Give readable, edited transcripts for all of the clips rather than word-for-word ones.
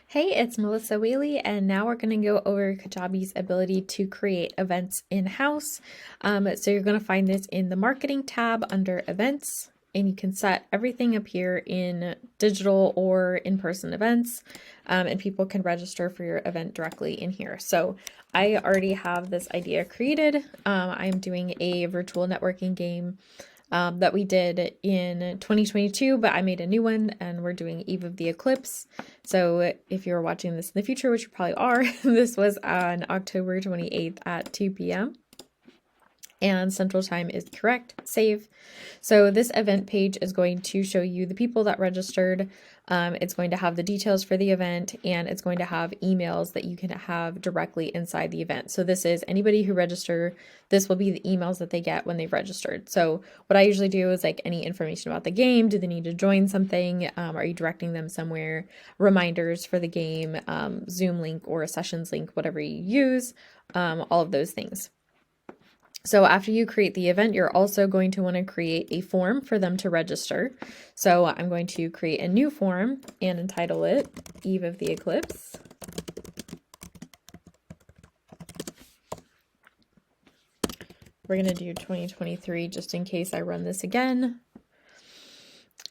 Hey, it's Melissa Whaley, and now we're going to go over Kajabi's ability to create events in-house. So you're going to find this in the Marketing tab under Events, and you can set everything up here in digital or in-person events, and people can register for your event directly in here. So I already have this idea created. I'm doing a virtual networking game that we did in 2022, but I made a new one and we're doing Eve of the Eclipse. So if you're watching this in the future, which you probably are, this was on October 28th at 2 p.m. and Central Time is correct. Save. So this event page is going to show you the people that registered. It's going to have the details for the event, and it's going to have emails that you can have directly inside the event. So this is anybody who register, this will be the emails that they get when they've registered. So what I usually do is like any information about the game. Do they need to join something? Are you directing them somewhere? Reminders for the game, Zoom link or a sessions link, whatever you use, all of those things. So after you create the event, you're also going to want to create a form for them to register. So I'm going to create a new form and entitle it Eve of the Eclipse. We're going to do 2023 just in case I run this again.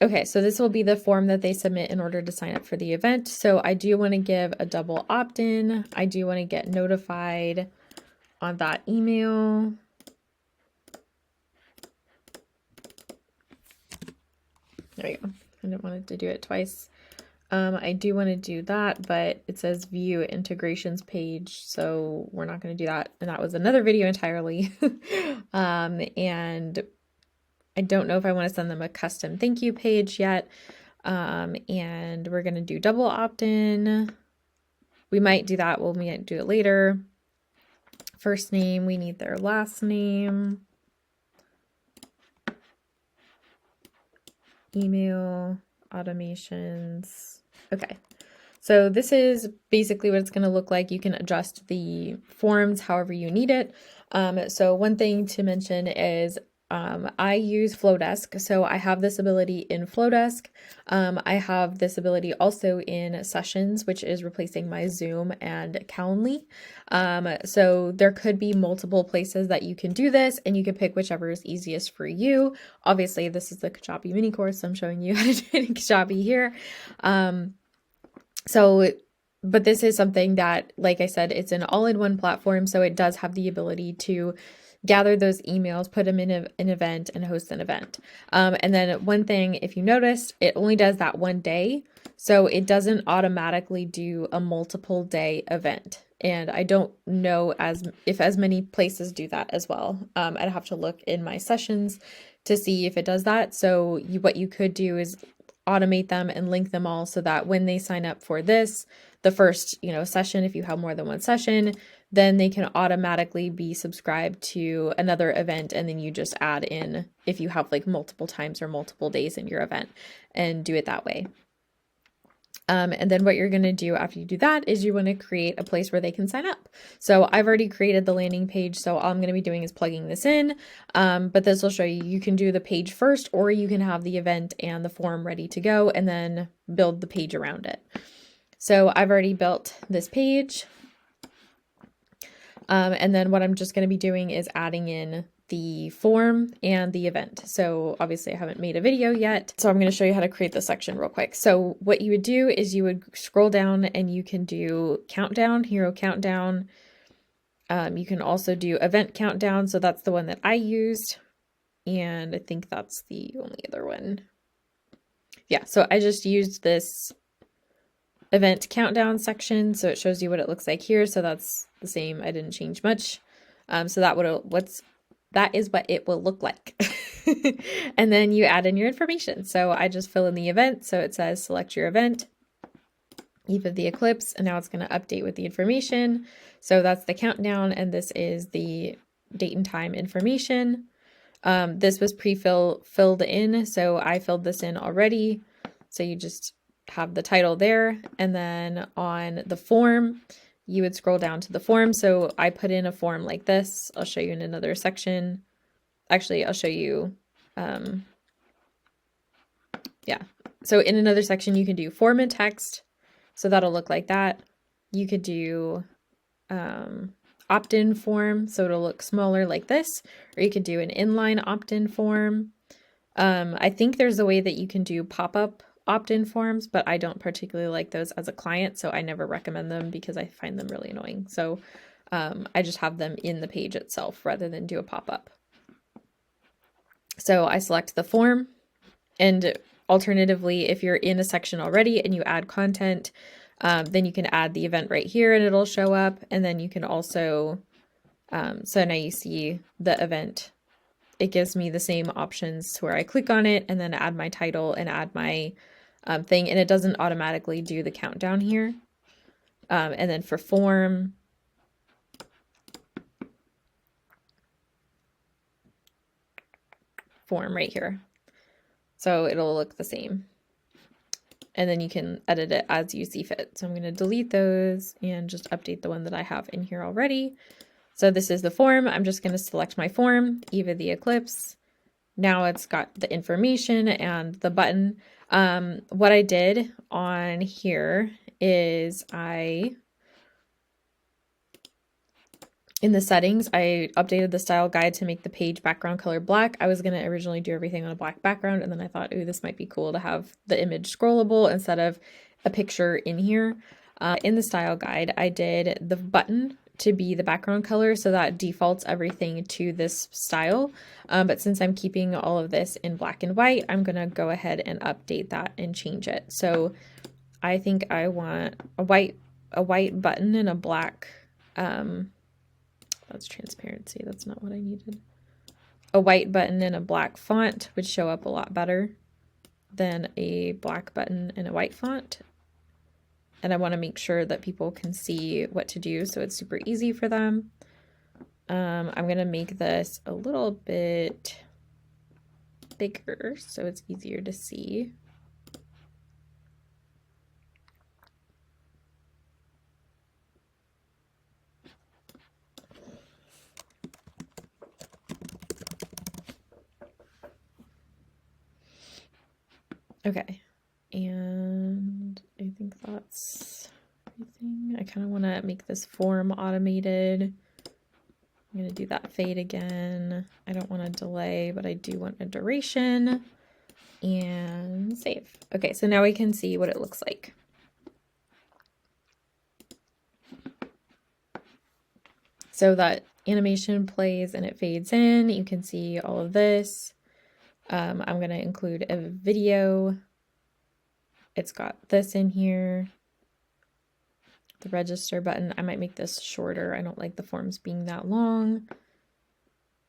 Okay, so this will be the form that they submit in order to sign up for the event. So I do want to give a double opt-in. I do want to get notified on that email. There you go. I didn't want it to do it twice. I do want to do that, but it says view integrations page, so we're not going to do that. And that was another video entirely. And I don't know if I want to send them a custom thank you page yet. And we're going to do double opt-in. We might do that. We might do it later. First name, we need their last name. Email, automations. Okay, so this is basically what it's going to look like. You can adjust the forms however you need it. So one thing to mention is I use Flowdesk, so I have this ability in Flowdesk. I have this ability also in Sessions, which is replacing my Zoom and Calendly. So there could be multiple places that you can do this, and you can pick whichever is easiest for you. Obviously, this is the Kajabi mini course, so I'm showing you how to do it in Kajabi here. But this is something that, like I said, it's an all-in-one platform, so it does have the ability to gather those emails, put them in an event, and host an event. And then one thing, if you noticed, it only does that one day, so it doesn't automatically do a multiple day event. And I don't know if as many places do that as well. I'd have to look in my sessions to see if it does that. So what you could do is automate them and link them all so that when they sign up for this, the first, session, if you have more than one session, then they can automatically be subscribed to another event, and then you just add in if you have like multiple times or multiple days in your event and do it that way. And then what you're going to do after you do that is you want to create a place where they can sign up. So I've already created the landing page, so all I'm going to be doing is plugging this in, but this will show you can do the page first, or you can have the event and the form ready to go and then build the page around it. So I've already built this page. And then what I'm just going to be doing is adding in the form and the event. So obviously I haven't made a video yet, so I'm going to show you how to create the section real quick. So what you would do is you would scroll down and you can do countdown, hero countdown. You can also do event countdown. So that's the one that I used. And I think that's the only other one. Yeah, so I just used this event countdown section, so it shows you what it looks like here. So that's the same. I didn't change much. So that is what it will look like. And then you add in your information. So I just fill in the event. So it says select your event, Eve of the Eclipse, and now it's going to update with the information. So that's the countdown, and this is the date and time information. This was filled in, so I filled this in already. So you just have the title there, and then on the form you would scroll down to the form. So I put in a form like this. I'll show you in another section. Actually, I'll show you yeah, so in another section you can do form and text, So that'll look like that. You could do opt-in form, so it'll look smaller like this, or you could do an inline opt-in form. I think there's a way that you can do pop-up opt-in forms, but I don't particularly like those as a client, so I never recommend them because I find them really annoying. So I just have them in the page itself rather than do a pop-up. So I select the form, and alternatively, if you're in a section already and you add content, then you can add the event right here and it'll show up. And then you can also, so now you see the event. It gives me the same options to where I click on it and then add my title and add my thing, and it doesn't automatically do the countdown here. And then for form, right here. So it'll look the same. And then you can edit it as you see fit. So I'm going to delete those and just update the one that I have in here already. So this is the form. I'm just going to select my form, Eva the Eclipse. Now it's got the information and the button. What I did on here is in the settings, I updated the style guide to make the page background color black. I was going to originally do everything on a black background, and then I thought, ooh, this might be cool to have the image scrollable instead of a picture in here. In the style guide, I did the button to be the background color, so that defaults everything to this style. But since I'm keeping all of this in black and white, I'm going to go ahead and update that and change it. So I think I want a white button and a black, that's transparency. That's not what I needed. A white button and a black font would show up a lot better than a black button and a white font. And I want to make sure that people can see what to do, so it's super easy for them. I'm going to make this a little bit bigger so it's easier to see. Okay, and I think that's everything. I kind of want to make this form automated. I'm going to do that fade again. I don't want a delay, but I do want a duration, and save. Okay, so now we can see what it looks like. So that animation plays and it fades in. You can see all of this. I'm going to include a video. It's got this in here. The register button. I might make this shorter. I don't like the forms being that long.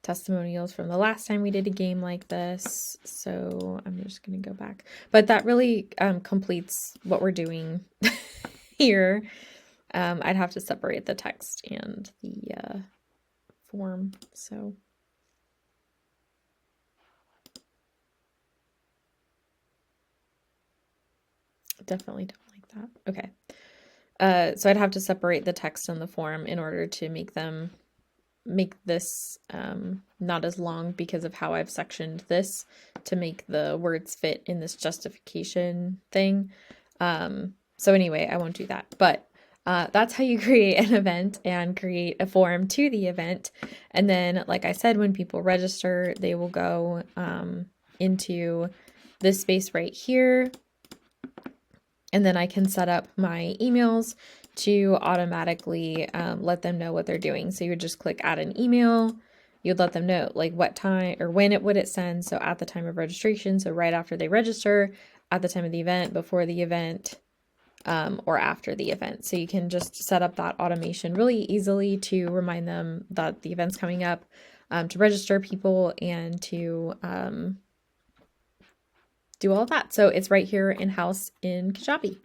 Testimonials from the last time we did a game like this. So I'm just going to go back. But that really completes what we're doing here. I'd have to separate the text and the form. So definitely don't like that. Okay. So I'd have to separate the text and the form in order to make this not as long because of how I've sectioned this to make the words fit in this justification thing. So anyway, I won't do that, but that's how you create an event and create a form to the event. And then, like I said, when people register, they will go into this space right here. And then I can set up my emails to automatically let them know what they're doing. So you would just click add an email. You'd let them know like what time or when it would it send. So at the time of registration, so right after they register, at the time of the event, before the event, or after the event. So you can just set up that automation really easily to remind them that the event's coming up, to register people and to do all of that. So it's right here in-house in Kajabi.